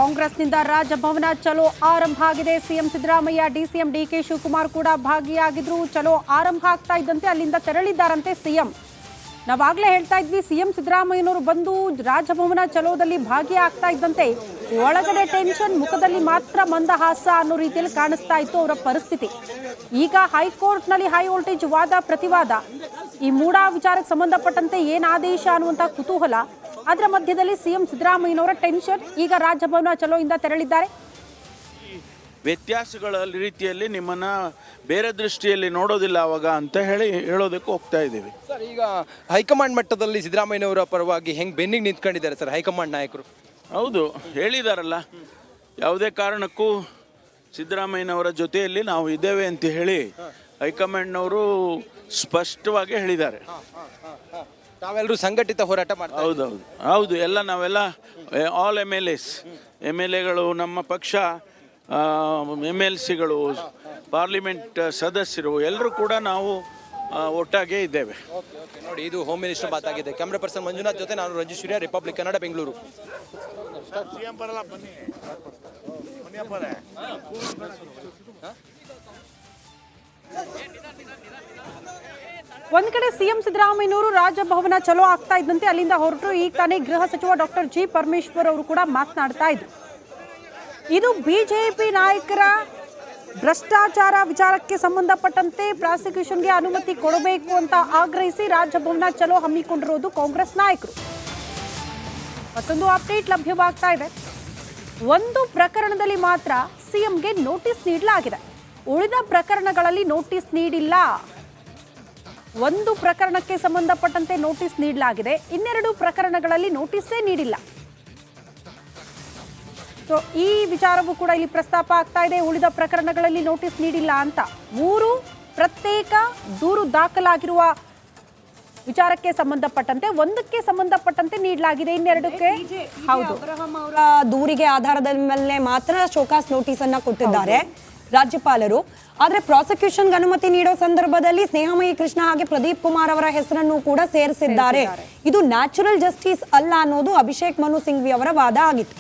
ಕಾಂಗ್ರೆಸ್ನಿಂದ ರಾಜಭವನ ಚಲೋ ಆರಂಭ ಆಗಿದೆ. ಸಿಎಂ ಸಿದ್ದರಾಮಯ್ಯ, ಡಿಸಿಎಂ ಡಿಕೆ ಶಿವಕುಮಾರ್ ಕೂಡ ಭಾಗಿಯಾಗಿದ್ರು. ಚಲೋ ಆರಂಭ ಆಗ್ತಾ ಇದ್ದಂತೆ ಅಲ್ಲಿಂದ ತೆರಳಿದ್ದಾರಂತೆ ಸಿಎಂ. ನಾವಾಗಲೇ ಹೇಳ್ತಾ ಇದ್ವಿ, ಸಿಎಂ ಸಿದ್ದರಾಮಯ್ಯನವರು ಬಂದು ರಾಜಭವನ ಚಲೋದಲ್ಲಿ ಭಾಗಿಯಾಗ್ತಾ ಇದ್ದಂತೆ ಒಳಗಡೆ ಟೆನ್ಷನ್, ಮುಖದಲ್ಲಿ ಮಾತ್ರ ಮಂದಹಾಸ ಅನ್ನೋ ರೀತಿಯಲ್ಲಿ ಕಾಣಿಸ್ತಾ ಇತ್ತು ಅವರ ಪರಿಸ್ಥಿತಿ. ಈಗ ಹೈಕೋರ್ಟ್ನಲ್ಲಿ ಹೈ ವೋಲ್ಟೇಜ್ ವಾದ ಪ್ರತಿವಾದ, ಈ ಮೂಡಾ ವಿಚಾರಕ್ಕೆ ಸಂಬಂಧಪಟ್ಟಂತೆ ಏನು ಆದೇಶ ಅನ್ನುವಂಥ ಕುತೂಹಲ, ಅದರ ಮಧ್ಯದಲ್ಲಿ ಸಿಎಂ ಸಿದ್ದರಾಮಯ್ಯನವರ ಟೆನ್ಷನ್. ಈಗ ರಾಜಭವನ ಚಲೋಯಿಂದ ತೆರಳಿದ್ದಾರೆ. ವ್ಯತ್ಯಾಸಗಳ ರೀತಿಯಲ್ಲಿ ನಿಮ್ಮನ್ನ ಬೇರೆ ದೃಷ್ಟಿಯಲ್ಲಿ ನೋಡೋದಿಲ್ಲ ಅವಾಗ ಅಂತ ಹೇಳೋದಕ್ಕೆ ಹೋಗ್ತಾ ಇದ್ದೀವಿ ಸರ್. ಈಗ ಹೈಕಮಾಂಡ್ ಮಟ್ಟದಲ್ಲಿ ಸಿದ್ದರಾಮಯ್ಯನವರ ಪರವಾಗಿ ಹೆಂಗೆ ಬೆನ್ನಿಗೆ ನಿಂತ್ಕೊಂಡಿದ್ದಾರೆ ಸರ್ ಹೈಕಮಾಂಡ್ ನಾಯಕರು? ಹೌದು, ಹೇಳಿದಾರಲ್ಲ, ಯಾವುದೇ ಕಾರಣಕ್ಕೂ ಸಿದ್ದರಾಮಯ್ಯನವರ ಜೊತೆಯಲ್ಲಿ ನಾವು ಇದ್ದೇವೆ ಅಂತ ಹೇಳಿ ಹೈಕಮಾಂಡ್ನವರು ಸ್ಪಷ್ಟವಾಗಿ ಹೇಳಿದ್ದಾರೆ. ತಾವೆಲ್ಲರೂ ಸಂಘಟಿತ ಹೋರಾಟ ಮಾಡ್ತಾರೆ. ಹೌದೌದು ಹೌದು, ಎಲ್ಲ ನಾವೆಲ್ಲ ಆಲ್ ಎಮ್ ಎಲ್ ಎಗಳು, ನಮ್ಮ ಪಕ್ಷ MLCಗಳು, ಪಾರ್ಲಿಮೆಂಟ್ ಸದಸ್ಯರು ಎಲ್ಲರೂ ಕೂಡ ನಾವು ಒಟ್ಟಾಗೆ ಇದ್ದೇವೆ. ನೋಡಿ, ಇದು ಹೋಮ್ ಮಿನಿಸ್ಟರ್ ಮಾತಾಗಿದೆ. ಕ್ಯಾಮ್ರಾ ಪರ್ಸನ್ ಮಂಜುನಾಥ್ ಜೊತೆ ನಾನು ರಂಜಿತ್ ಸೂರ್ಯ, ರಿಪಬ್ಲಿಕ್ ಕನ್ನಡ, ಬೆಂಗಳೂರು. ಒಂದ್ ಕಡೆ ಸಿಎಂ ಸಿದ್ದರಾಮಯ್ಯನವರು ರಾಜಭವನ ಚಲೋ ಆಗ್ತಾ ಇದ್ದಂತೆ ಅಲ್ಲಿಂದ ಹೊರಟರು. ಈಗ ತಾನೇ ಗೃಹ ಸಚಿವ ಡಾಕ್ಟರ್ ಜಿ ಪರಮೇಶ್ವರ್ ಅವರು ಕೂಡ ಮಾತನಾಡ್ತಾ ಇದ್ರು. ಇದು ಬಿಜೆಪಿ ನಾಯಕರ ಭ್ರಷ್ಟಾಚಾರ ವಿಚಾರಕ್ಕೆ ಸಂಬಂಧಪಟ್ಟಂತೆ ಪ್ರಾಸಿಕ್ಯೂಷನ್ಗೆ ಅನುಮತಿ ಕೊಡಬೇಕು ಅಂತ ಆಗ್ರಹಿಸಿ ರಾಜಭವನ ಚಲೋ ಹಮ್ಮಿಕೊಂಡಿರೋದು ಕಾಂಗ್ರೆಸ್ ನಾಯಕರು. ಮತ್ತೊಂದು ಅಪ್ಡೇಟ್ ಲಭ್ಯವಾಗ್ತಾ ಇದೆ. ಒಂದು ಪ್ರಕರಣದಲ್ಲಿ ಮಾತ್ರ ಸಿಎಂಗೆ ನೋಟಿಸ್ ನೀಡಲಾಗಿದೆ, ಉಳಿದ ಪ್ರಕರಣಗಳಲ್ಲಿ ನೋಟಿಸ್ ನೀಡಿಲ್ಲ. ಒಂದು ಪ್ರಕರಣಕ್ಕೆ ಸಂಬಂಧಪಟ್ಟಂತೆ ನೋಟಿಸ್ ನೀಡಲಾಗಿದೆ, ಇನ್ನೆರಡು ಪ್ರಕರಣಗಳಲ್ಲಿ ನೋಟಿಸ್ಸೇ ನೀಡಿಲ್ಲ. ಸೊ ಈ ವಿಚಾರವೂ ಕೂಡ ಇಲ್ಲಿ ಪ್ರಸ್ತಾಪ ಆಗ್ತಾ ಇದೆ. ಉಳಿದ ಪ್ರಕರಣಗಳಲ್ಲಿ ನೋಟಿಸ್ ನೀಡಿಲ್ಲ ಅಂತ 3 ಪ್ರತ್ಯೇಕ ದೂರು ದಾಖಲಾಗಿರುವ ವಿಚಾರಕ್ಕೆ ಸಂಬಂಧಪಟ್ಟಂತೆ ಒಂದಕ್ಕೆ ಸಂಬಂಧಪಟ್ಟಂತೆ ನೀಡಲಾಗಿದೆ, ಇನ್ನೆರಡಕ್ಕೆ ಹೌದು ಅಬ್ರಹಂ ಅವರ ದೂರಿಗೆ ಆಧಾರದ ಮೇಲೆ ಮಾತ್ರ ಶೋಕಾಸ್ ನೋಟಿಸ್ ಅನ್ನ ಕೊಟ್ಟಿದ್ದಾರೆ ರಾಜ್ಯಪಾಲರು. ಆದ್ರೆ ಪ್ರಾಸಿಕ್ಯೂಷನ್ಗೆ ಅನುಮತಿ ನೀಡೋ ಸಂದರ್ಭದಲ್ಲಿ ಸ್ನೇಹಮಯಿ ಕೃಷ್ಣ ಹಾಗೆ ಪ್ರದೀಪ್ ಕುಮಾರ್ ಅವರ ಹೆಸರನ್ನು ಕೂಡ ಸೇರಿಸಿದ್ದಾರೆ. ಇದು ನ್ಯಾಚುರಲ್ ಜಸ್ಟಿಸ್ ಅಲ್ಲ ಅನ್ನೋದು ಅಭಿಷೇಕ್ ಮನು ಸಿಂಘ್ವಿ ಅವರ ವಾದ ಆಗಿತ್ತು.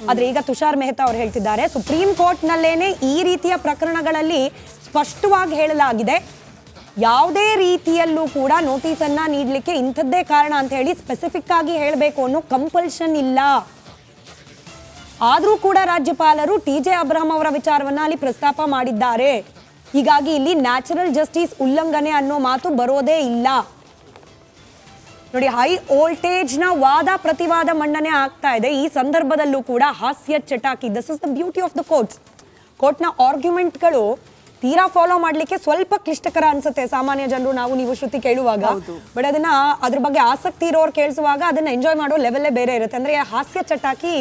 ಆದ್ರೆ ಈಗ ತುಷಾರ್ ಮೆಹ್ತಾ ಅವರು ಹೇಳ್ತಿದ್ದಾರೆ, ಸುಪ್ರೀಂ ಕೋರ್ಟ್ ನಲ್ಲೇನೆ ಈ ರೀತಿಯ ಪ್ರಕರಣಗಳಲ್ಲಿ ಸ್ಪಷ್ಟವಾಗಿ ಹೇಳಲಾಗಿದೆ, ಯಾವುದೇ ರೀತಿಯಲ್ಲೂ ಕೂಡ ನೋಟಿಸ್ ಅನ್ನ ನೀಡಲಿಕ್ಕೆ ಇಂಥದ್ದೇ ಕಾರಣ ಅಂತ ಹೇಳಿ ಸ್ಪೆಸಿಫಿಕ್ ಆಗಿ ಹೇಳಬೇಕು ಅನ್ನೋ ಕಂಪಲ್ಷನ್ ಇಲ್ಲ. ಆದ್ರೂ ಕೂಡ ರಾಜ್ಯಪಾಲರು TJ ಅಬ್ರಹಂ ಅವರ ವಿಚಾರವನ್ನ ಅಲ್ಲಿ ಪ್ರಸ್ತಾಪ ಮಾಡಿದ್ದಾರೆ. ಹೀಗಾಗಿ ಇಲ್ಲಿ ನ್ಯಾಚುರಲ್ ಜಸ್ಟಿಸ್ ಉಲ್ಲಂಘನೆ ಅನ್ನೋ ಮಾತು ಬರೋದೇ ಇಲ್ಲ. ನೋಡಿ, ಹೈ ವೋಲ್ಟೇಜ್ ನ ವಾದ ಪ್ರತಿವಾದ ಮಂಡನೆ ಆಗ್ತಾ ಇದೆ. ಈ ಸಂದರ್ಭದಲ್ಲೂ ಕೂಡ ಹಾಸ್ಯ ಚಟಾಕಿ. This is the beauty of the courts. ಕೋರ್ಟ್ನ ಆರ್ಗ್ಯುಮೆಂಟ್ಗಳು ತೀರಾ ಫಾಲೋ ಮಾಡ್ಲಿಕ್ಕೆ ಸ್ವಲ್ಪ ಕ್ಲಿಷ್ಟಕರ ಅನ್ಸುತ್ತೆ ಸಾಮಾನ್ಯ ಜನರು, ನಾವು ನೀವು ಶ್ರುತಿ ಕೇಳುವಾಗ. ಬಟ್ ಅದನ್ನ ಅದ್ರ ಬಗ್ಗೆ ಆಸಕ್ತಿ ಇರೋರು ಕೇಳಿಸುವಾಗ ಅದನ್ನ ಎಂಜಾಯ್ ಮಾಡೋ ಲೆವೆಲ್ಲೇ ಬೇರೆ ಇರುತ್ತೆ. ಅಂದ್ರೆ ಹಾಸ್ಯ ಚಟಾಕಿ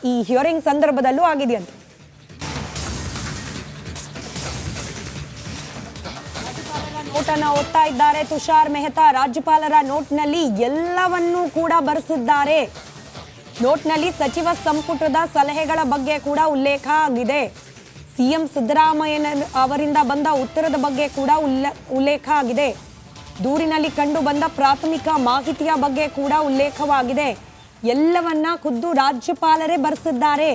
ಈ ಹಿಯರಿಂಗ್ ಸಂದರ್ಭದಲ್ಲೂ ಆಗಿದೆಯಂತೆ. ನೋಟನ್ನ ಓದ್ತಾ ಇದ್ದಾರೆ ತುಷಾರ್ ಮೆಹ್ತಾ. ರಾಜ್ಯಪಾಲರ ನೋಟ್ನಲ್ಲಿ ಎಲ್ಲವನ್ನೂ ಕೂಡ ಬರೆಸಿದ್ದಾರೆ. ನೋಟ್ನಲ್ಲಿ ಸಚಿವ ಸಂಪುಟದ ಸಲಹೆಗಳ ಬಗ್ಗೆ ಕೂಡ ಉಲ್ಲೇಖ ಆಗಿದೆ. ಸಿಎಂ ಸಿದ್ದರಾಮಯ್ಯ ಅವರಿಂದ ಬಂದ ಉತ್ತರದ ಬಗ್ಗೆ ಕೂಡ ಉಲ್ಲೇಖ ಆಗಿದೆ. ದೂರಿನಲ್ಲಿ ಕಂಡು ಬಂದ ಪ್ರಾಥಮಿಕ ಮಾಹಿತಿಯ ಬಗ್ಗೆ ಕೂಡ ಉಲ್ಲೇಖವಾಗಿದೆ. ಎಲ್ಲವನ್ನ ಖುದ್ದು ರಾಜ್ಯಪಾಲರೇ ಬರೆಸಿದ್ದಾರೆ.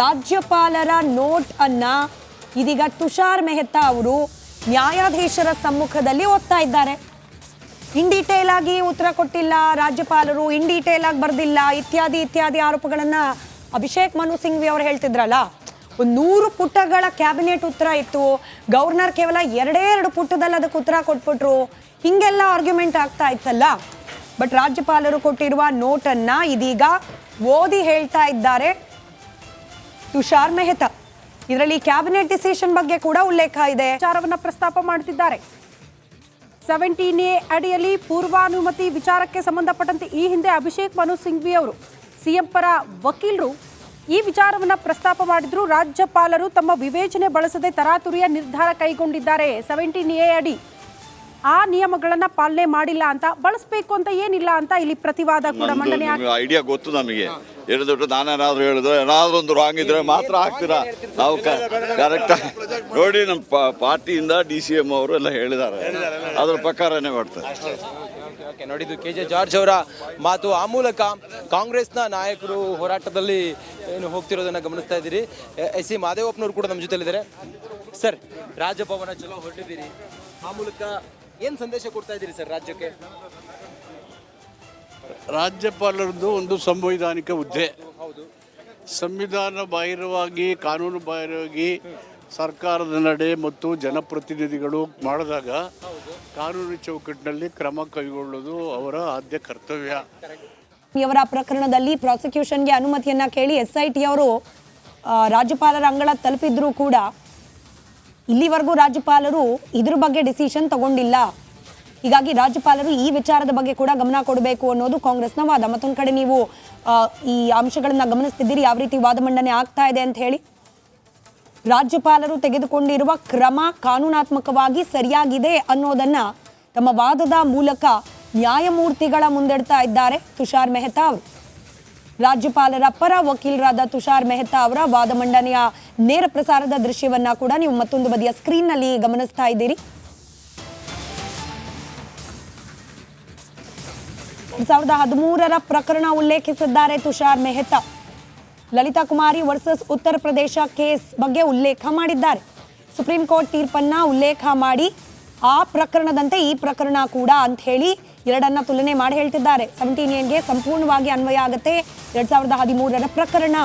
ರಾಜ್ಯಪಾಲರ ನೋಟ್ ಅನ್ನ ಇದೀಗ ತುಷಾರ್ ಮೆಹ್ತಾ ಅವರು ನ್ಯಾಯಾಧೀಶರ ಸಮ್ಮುಖದಲ್ಲಿ ಓದ್ತಾ ಇದ್ದಾರೆ. ಇನ್ ಡೀಟೇಲ್ ಆಗಿ ಉತ್ತರ ಕೊಟ್ಟಿಲ್ಲ ರಾಜ್ಯಪಾಲರು, ಇನ್ ಡೀಟೇಲ್ ಆಗಿ ಬರ್ದಿಲ್ಲ, ಇತ್ಯಾದಿ ಆರೋಪಗಳನ್ನ ಅಭಿಷೇಕ್ ಮನು ಸಿಂಘ್ವಿ ಅವರು ಹೇಳ್ತಿದ್ರಲ್ಲ. 100 ಪುಟಗಳ ಕ್ಯಾಬಿನೆಟ್ ಉತ್ತರ ಇತ್ತು, ಗವರ್ನರ್ ಕೇವಲ 2 ಪುಟದಲ್ಲಿ ಅದಕ್ಕೆ ಉತ್ತರ ಕೊಟ್ಬಿಟ್ರು. ಹಿಂಗೆಲ್ಲ ಆರ್ಗ್ಯುಮೆಂಟ್ ಆಗ್ತಾ ಇತ್ತಲ್ಲ. ಬಟ್ ರಾಜ್ಯಪಾಲರು ಕೊಟ್ಟಿರುವ ನೋಟನ್ನ ಇದೀಗ ಓದಿ ಹೇಳ್ತಾ ಇದ್ದಾರೆ ತುಷಾರ್ ಮೆಹ್ತಾ. ಇದರಲ್ಲಿ ಕ್ಯಾಬಿನೆಟ್ ಡಿಸಿಷನ್ ಬಗ್ಗೆ ಕೂಡ ಉಲ್ಲೇಖ ಇದೆ. ವಿಚಾರವನ್ನ ಪ್ರಸ್ತಾಪ ಮಾಡುತ್ತಿದ್ದಾರೆ. 17A ಅಡಿಯಲ್ಲಿ ಪೂರ್ವಾನುಮತಿ ವಿಚಾರಕ್ಕೆ ಸಂಬಂಧಪಟ್ಟಂತೆ ಈ ಹಿಂದೆ ಅಭಿಷೇಕ್ ಮನು ಸಿಂಘ್ವಿ ಅವರು, ಸಿಎಂ ಪರ ವಕೀಲರು, ಈ ವಿಚಾರವನ್ನ ಪ್ರಸ್ತಾಪ ಮಾಡಿದ್ರು. ರಾಜ್ಯಪಾಲರು ತಮ್ಮ ವಿವೇಚನೆ ಬಳಸದೆ ತರಾತುರಿಯ ನಿರ್ಧಾರ ಕೈಗೊಂಡಿದ್ದಾರೆ. 17A ಅಡಿ ಆ ನಿಯಮಗಳನ್ನ ಪಾಲನೆ ಮಾಡಿಲ್ಲ ಅಂತ, ಬಳಸಬೇಕು ಅಂತ ಏನಿಲ್ಲ ಅಂತ ಇಲ್ಲಿ ಪ್ರತಿವಾದ ಕೂಡ ಮಂಡನೆ ಐಡಿಯಾ ಗೊತ್ತು ನಮಗೆ. ಹೇಳಿದ್ರು ನಾನೇನಾದ್ರು ಹೇಳಿದ್ರು ಏನಾದ್ರು ಒಂದು ರಾಂಗ್ ಇದ್ರೆ ಮಾತ್ರ ಹಾಕ್ತೀರಾ ನಾವು ಕರೆಕ್ಟ್ ನೋಡಿ. ನಮ್ಮ ಪಾರ್ಟಿಯಿಂದ DCM ಅವರು ಎಲ್ಲ ಹೇಳಿದ್ದಾರೆ, ಅದ್ರ ಪ್ರಕಾರನೇ ಮಾಡ್ತಾರೆ. ನೋಡಿದ್ದು KJ ಜಾರ್ಜ್ ಅವರ ಮಾತು. ಆ ಮೂಲಕ ಕಾಂಗ್ರೆಸ್ನ ನಾಯಕರು ಹೋರಾಟದಲ್ಲಿ ಏನು ಹೋಗ್ತಿರೋದನ್ನ ಗಮನಿಸ್ತಾ ಇದ್ದೀರಿ. ಎಸ್ ಸಿ ಮಾದೇವಪ್ಪನವರು ಕೂಡ ನಮ್ಮ ಜೊತೆಲಿದ್ದಾರೆ. ಸರ್, ರಾಜಭವನ ಚಲೋ ಹೊರಟಿದ್ದೀರಿ, ಆ ಮೂಲಕ ಏನು ಸಂದೇಶ ಕೊಡ್ತಾ ಇದ್ದೀರಿ ಸರ್ ರಾಜ್ಯಕ್ಕೆ? ರಾಜ್ಯಪಾಲರದ್ದು ಒಂದು ಸಂವಿಧಾನಿಕ ಹುದ್ದೆ. ಸಂವಿಧಾನ ಬಾಹಿರವಾಗಿ, ಕಾನೂನು ಬಾಹಿರವಾಗಿ ಸರ್ಕಾರದ ನಡೆ ಮತ್ತು ಜನಪ್ರತಿನಿಧಿಗಳು ಮಾಡಿದಾಗ ಕಾನೂನು ಚೌಕಟ್ಟಿನಲ್ಲಿ ಕ್ರಮ ಕೈಗೊಳ್ಳುವುದು ಅವರ ಆದ್ಯ ಕರ್ತವ್ಯ. ಇವರ ಪ್ರಕರಣದಲ್ಲಿ ಪ್ರಾಸಿಕ್ಯೂಷನ್ಗೆ ಅನುಮತಿಯನ್ನ ಕೇಳಿ SIT ಅವರು ರಾಜ್ಯಪಾಲರ ಅಂಗಳ ತಲುಪಿದ್ರು ಕೂಡ ಇಲ್ಲಿವರೆಗೂ ರಾಜ್ಯಪಾಲರು ಇದ್ರ ಬಗ್ಗೆ ಡಿಸಿಷನ್ ತಗೊಂಡಿಲ್ಲ. ಹೀಗಾಗಿ ರಾಜ್ಯಪಾಲರು ಈ ವಿಚಾರದ ಬಗ್ಗೆ ಕೂಡ ಗಮನ ಕೊಡಬೇಕು ಅನ್ನೋದು ಕಾಂಗ್ರೆಸ್ನ ವಾದ. ಮತ್ತೊಂದು ಕಡೆ ನೀವು ಈ ಅಂಶಗಳನ್ನ ಗಮನಿಸ್ತಿದ್ದೀರಿ, ಯಾವ ರೀತಿ ವಾದ ಮಂಡನೆ ಆಗ್ತಾ ಇದೆ ಅಂತ ಹೇಳಿ. ರಾಜ್ಯಪಾಲರು ತೆಗೆದುಕೊಂಡಿರುವ ಕ್ರಮ ಕಾನೂನಾತ್ಮಕವಾಗಿ ಸರಿಯಾಗಿದೆ ಅನ್ನೋದನ್ನ ತಮ್ಮ ವಾದದ ಮೂಲಕ ನ್ಯಾಯಮೂರ್ತಿಗಳ ಮುಂದಿಡ್ತಾ ಇದ್ದಾರೆ ತುಷಾರ್ ಮೆಹ್ತಾ ಅವರು. ರಾಜ್ಯಪಾಲರ ಪರ ವಕೀಲರಾದ ತುಷಾರ್ ಮೆಹ್ತಾ ಅವರ ವಾದ ಮಂಡನೆಯ ನೇರ ಪ್ರಸಾರದ ದೃಶ್ಯವನ್ನ ಕೂಡ ನೀವು ಮತ್ತೊಂದು ಬದಿಯ ಸ್ಕ್ರೀನ್ ನಲ್ಲಿ ಗಮನಿಸ್ತಾ ಇದ್ದೀರಿ. 2013ರ ಪ್ರಕರಣ ಉಲ್ಲೇಖಿಸಿದ್ದಾರೆ ತುಷಾರ್ ಮೆಹ್ತಾ. ಲಲಿತಾ ಕುಮಾರಿ ವರ್ಸಸ್ ಉತ್ತರ ಪ್ರದೇಶ ಕೇಸ್ ಬಗ್ಗೆ ಉಲ್ಲೇಖ ಮಾಡಿದ್ದಾರೆ. ಸುಪ್ರೀಂ ಕೋರ್ಟ್ ತೀರ್ಪನ್ನ ಉಲ್ಲೇಖ ಮಾಡಿ ಆ ಪ್ರಕರಣದಂತೆ ಈ ಪ್ರಕರಣ ಕೂಡ ಅಂತ ಹೇಳಿ ಎರಡನ್ನ ತುಲನೆ ಮಾಡಿ ಹೇಳ್ತಿದ್ದಾರೆ. 17A ಸಂಪೂರ್ಣವಾಗಿ ಅನ್ವಯ ಆಗುತ್ತೆ 2013ರ ಪ್ರಕರಣ.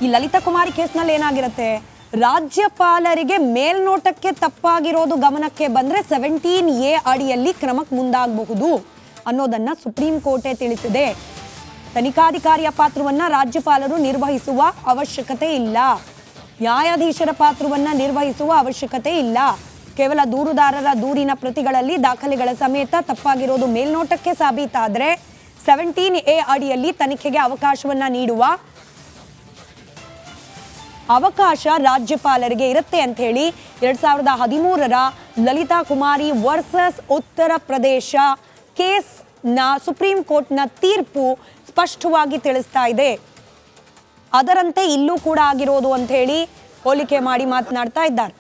ಈ ಲಲಿತಾ ಕುಮಾರಿ ಕೇಸ್ನಲ್ಲಿ ಏನಾಗಿರುತ್ತೆ, ರಾಜ್ಯಪಾಲರಿಗೆ ಮೇಲ್ನೋಟಕ್ಕೆ ತಪ್ಪಾಗಿರೋದು ಗಮನಕ್ಕೆ ಬಂದ್ರೆ 17A ಅಡಿಯಲ್ಲಿ ಕ್ರಮಕ್ಕೆ ಮುಂದಾಗಬಹುದು ಅನ್ನೋದನ್ನ ಸುಪ್ರೀಂ ಕೋರ್ಟೇ ತಿಳಿಸಿದೆ. ತನಿಖಾಧಿಕಾರಿಯ ಪಾತ್ರವನ್ನ ರಾಜ್ಯಪಾಲರು ನಿರ್ವಹಿಸುವ ಅವಶ್ಯಕತೆ ಇಲ್ಲ, ನ್ಯಾಯಾಧೀಶರ ಪಾತ್ರವನ್ನ ನಿರ್ವಹಿಸುವ ಅವಶ್ಯಕತೆ ಇಲ್ಲ. ಕೇವಲ ದೂರುದಾರರ ದೂರಿನ ಪ್ರತಿಗಳಲ್ಲಿ ದಾಖಲೆಗಳ ಸಮೇತ ತಪ್ಪಾಗಿರೋದು ಮೇಲ್ನೋಟಕ್ಕೆ ಸಾಬೀತಾದ್ರೆ 17A ಅಡಿಯಲ್ಲಿ ತನಿಖೆಗೆ ಅವಕಾಶವನ್ನ ನೀಡುವ ಅವಕಾಶ ರಾಜ್ಯಪಾಲರಿಗೆ ಇರುತ್ತೆ ಅಂತ ಹೇಳಿ 2013ರ ಲಲಿತಾ ಕುಮಾರಿ ವರ್ಸಸ್ ಉತ್ತರ ಪ್ರದೇಶ ಕೇಸ್ನ ಸುಪ್ರೀಂ ಕೋರ್ಟ್ನ ತೀರ್ಪು ಸ್ಪಷ್ಟವಾಗಿ ತಿಳಿಸ್ತಾ ಇದೆ. ಅದರಂತೆ ಇಲ್ಲೂ ಕೂಡ ಆಗಿರೋದು ಅಂತ ಹೇಳಿ ಹೋಲಿಕೆ ಮಾಡಿ ಮಾತನಾಡ್ತಾ ಇದ್ದಾರೆ.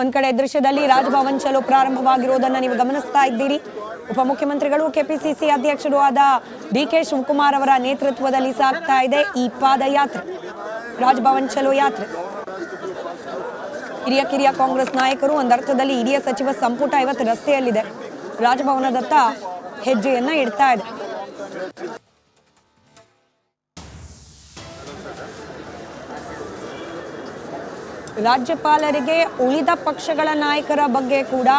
ಒಂದ್ ಕಡೆ ದೃಶ್ಯದಲ್ಲಿ ರಾಜಭವನ್ ಚಲೋ ಪ್ರಾರಂಭವಾಗಿರೋದನ್ನ ನೀವು ಗಮನಿಸ್ತಾ ಇದ್ದೀರಿ. ಉಪಮುಖ್ಯಮಂತ್ರಿಗಳು ಕೆಪಿಸಿಸಿ ಅಧ್ಯಕ್ಷರು ಆದ DK ಶಿವಕುಮಾರ್ ಅವರ ನೇತೃತ್ವದಲ್ಲಿ ಸಾಗ್ತಾ ಇದೆ ಈ ಪಾದಯಾತ್ರೆ, ರಾಜಭವನ್ ಚಲೋ ಯಾತ್ರೆ. ಕಿರಿಯ ಕಾಂಗ್ರೆಸ್ ನಾಯಕರು ಒಂದರ್ಥದಲ್ಲಿ ಇಡೀ ಸಚಿವ ಸಂಪುಟ ಇವತ್ತು ರಸ್ತೆಯಲ್ಲಿದೆ, ರಾಜಭವನದತ್ತ ಹೆಜ್ಜೆಯನ್ನ ಇಡ್ತಾ ಇದೆ. ರಾಜ್ಯಪಾಲರಿಗೆ ಉಳಿದ ಪಕ್ಷಗಳ ನಾಯಕರ ಬಗ್ಗೆ ಕೂಡ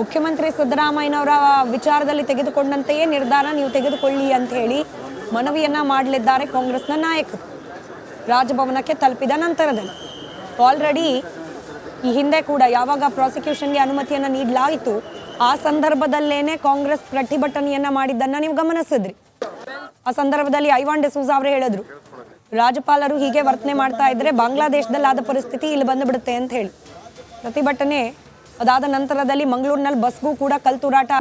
ಮುಖ್ಯಮಂತ್ರಿ ಸಿದ್ದರಾಮಯ್ಯನವರ ವಿಚಾರದಲ್ಲಿ ತೆಗೆದುಕೊಂಡಂತೆಯೇ ನಿರ್ಧಾರ ನೀವು ತೆಗೆದುಕೊಳ್ಳಿ ಅಂತ ಹೇಳಿ ಮನವಿಯನ್ನ ಮಾಡಲಿದ್ದಾರೆ ಕಾಂಗ್ರೆಸ್ನ ನಾಯಕರು ರಾಜಭವನಕ್ಕೆ ತಲುಪಿದ ನಂತರದಲ್ಲಿ. ಆಲ್ರೆಡಿ ಈ ಹಿಂದೆ ಕೂಡ ಯಾವಾಗ ಪ್ರಾಸಿಕ್ಯೂಷನ್ಗೆ ಅನುಮತಿಯನ್ನು ನೀಡಲಾಯಿತು ಆ ಸಂದರ್ಭದಲ್ಲೇನೆ ಕಾಂಗ್ರೆಸ್ ಪ್ರತಿಭಟನೆಯನ್ನ ಮಾಡಿದ್ದನ್ನ ನೀವು ಗಮನಿಸಿದ್ರಿ. ಆ ಸಂದರ್ಭದಲ್ಲಿ ಐವಾನ್ ಡಿಸೂಜಾ ಅವರು ಹೇಳಿದ್ರು, ರಾಜ್ಯಪಾಲರು ಹೀಗೆ ವರ್ತನೆ ಮಾಡ್ತಾ ಇದ್ರೆ ಬಾಂಗ್ಲಾದೇಶದಲ್ಲಿ ಆದ ಪರಿಸ್ಥಿತಿ ಇಲ್ಲಿ ಬಂದುಬಿಡುತ್ತೆ ಅಂತ ಹೇಳಿ. ಪ್ರತಿಭಟನೆ ಅದಾದ ನಂತರದಲ್ಲಿ ಮಂಗಳೂರಿನಲ್ಲಿ ಬಸ್ಗೂ ಕೂಡ ಕಲ್ತೂರಾಟ